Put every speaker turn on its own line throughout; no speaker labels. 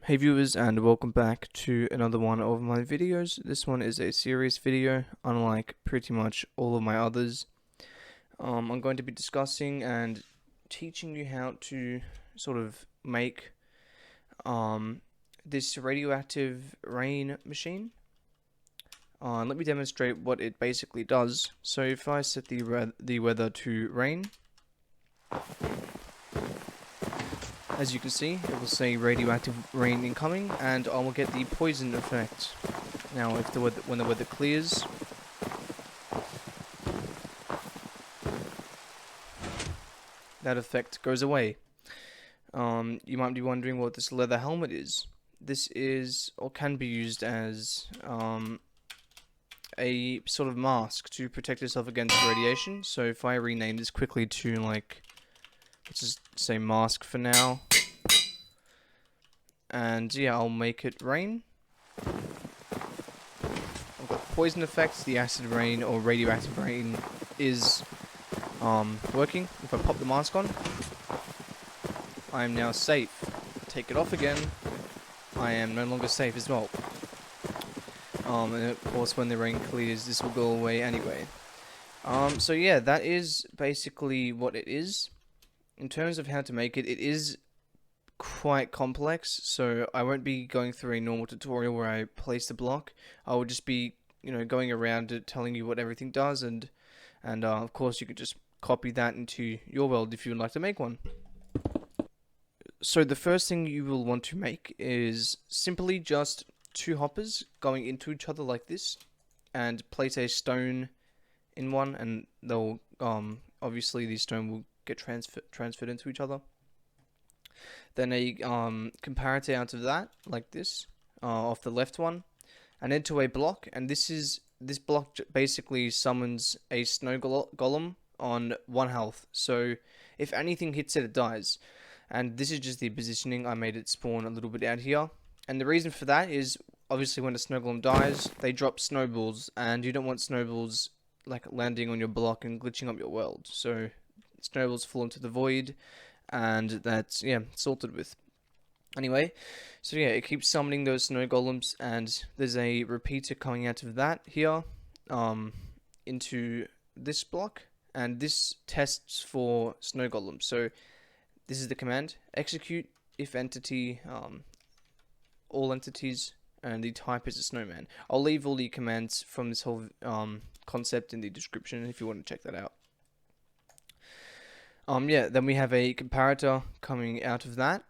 Hey viewers, and welcome back to another one of my videos. This one is a serious video, unlike pretty much all of my others. I'm going to be discussing and teaching you how to sort of make this radioactive rain machine. Let me demonstrate what it basically does. So if I set the weather to rain, as you can see, it will say radioactive rain incoming, and I will get the poison effect. Now, if when the weather clears, that effect goes away. You might be wondering what this leather helmet is. This is, or can be used as, a sort of mask to protect yourself against radiation. So if I rename this quickly to, like, let's just say mask for now. And yeah, I'll make it rain. I've got poison effects, the acid rain or radioactive rain is working. If I pop the mask on, I am now safe. Take it off again, I am no longer safe as well. And of course when the rain clears, this will go away anyway. So yeah, that is basically what it is. In terms of how to make it, it is quite complex, so I won't be going through a normal tutorial where I place the block. I will just be, going around it, telling you what everything does, and of course you could just copy that into your world if you would like to make one. So the first thing you will want to make is simply just two hoppers going into each other like this, and place a stone in one, and they'll obviously the stone will get transferred into each other. Then a comparator out of that, like this, off the left one, and into a block. And this block basically summons a snow golem on 1 health. So if anything hits it, it dies. And this is just the positioning. I made it spawn a little bit out here. And the reason for that is obviously when a snow golem dies, they drop snowballs, and you don't want snowballs like landing on your block and glitching up your world. So snowballs fall into the void, and that's, yeah, sorted with. Anyway, so yeah, it keeps summoning those snow golems, and there's a repeater coming out of that here, into this block, and this tests for snow golems. So this is the command: execute if entity, all entities, and the type is a snowman. I'll leave all the commands from this whole concept in the description if you want to check that out. Yeah, then we have a comparator coming out of that,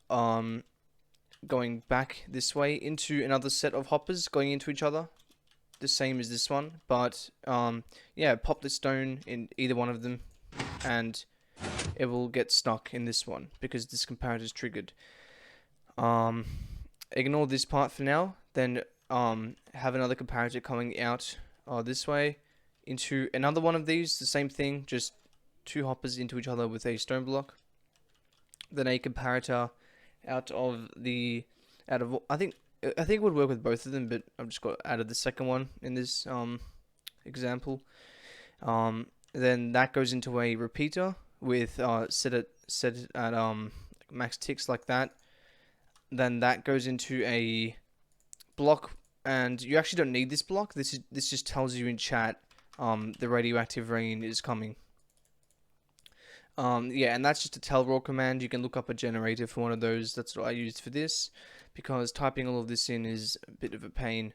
going back this way into another set of hoppers going into each other, the same as this one, but yeah, pop the stone in either one of them, and it will get stuck in this one because this comparator is triggered. Ignore this part for now, then have another comparator coming out this way into another one of these, the same thing, just two hoppers into each other with a stone block. Then a comparator out of I think it would work with both of them, but I've just got out of the second one in this example. Then that goes into a repeater with set it at max ticks like that. Then that goes into a block, and you actually don't need this block. This just tells you in chat the radioactive rain is coming. Yeah, and that's just a tellraw command. You can look up a generator for one of those. That's what I used for this, because typing all of this in is a bit of a pain.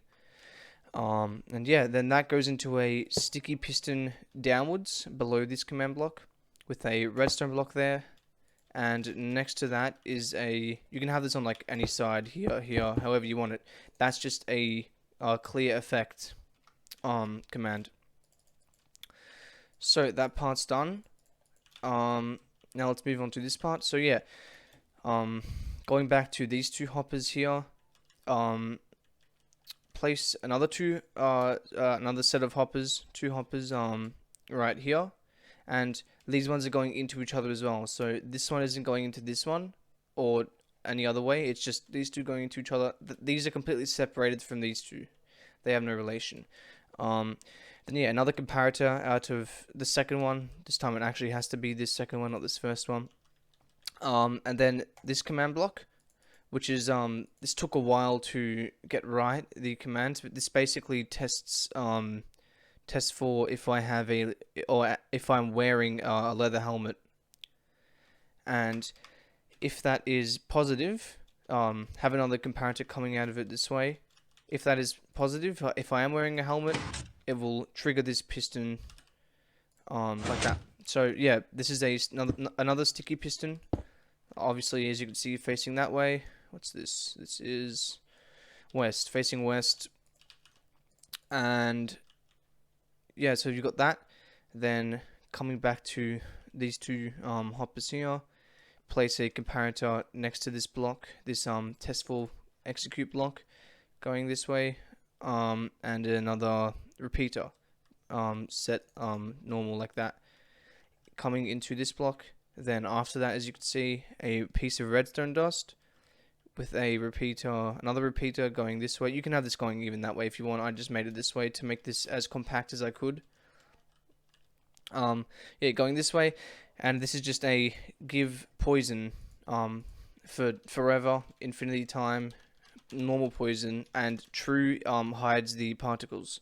And yeah, then that goes into a sticky piston downwards below this command block with a redstone block there. And next to that is you can have this on like any side, here, however you want it. That's just a clear effect command. So that part's done. Now let's move on to this part. So yeah, going back to these two hoppers here, place another another set of hoppers, two hoppers, right here, and these ones are going into each other as well. So this one isn't going into this one or any other way. It's just these two going into each other. These are completely separated from these two. They have no relation. Then yeah, another comparator out of the second one. This time it actually has to be this second one, not this first one. And then this command block which is this took a while to get right, the commands, but this basically tests for if I have a, or if I'm wearing a leather helmet, and if that is positive, have another comparator coming out of it this way. If that is positive, if I am wearing a helmet, it will trigger this piston like that. So yeah, this is another sticky piston. Obviously, as you can see, facing that way. What's this? This is west, facing west. And yeah, so you've got that. Then coming back to these two hoppers here, place a comparator next to this block, this test for execute block, going this way, and another repeater set normal like that, coming into this block. Then after that, as you can see, a piece of redstone dust with a repeater, another repeater going this way. You can have this going even that way if you want. I just made it this way to make this as compact as I could. Yeah, going this way, and this is just a give poison for forever, infinity time, normal poison, and true hides the particles.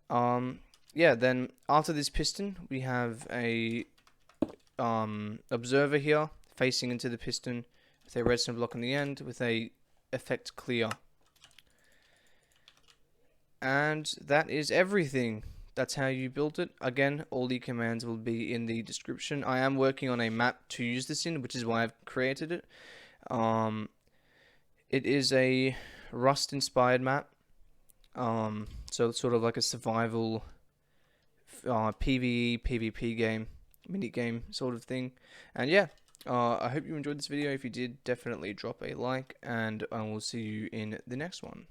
Yeah, then after this piston, we have a observer here facing into the piston with a redstone block on the end with a effect clear. And that is everything. That's how you built it. Again, all the commands will be in the description. I am working on a map to use this in, which is why I've created it. It is a Rust-inspired map. So it's sort of like a survival PvE, PvP game, mini game sort of thing. And yeah, I hope you enjoyed this video. If you did, definitely drop a like, and I will see you in the next one.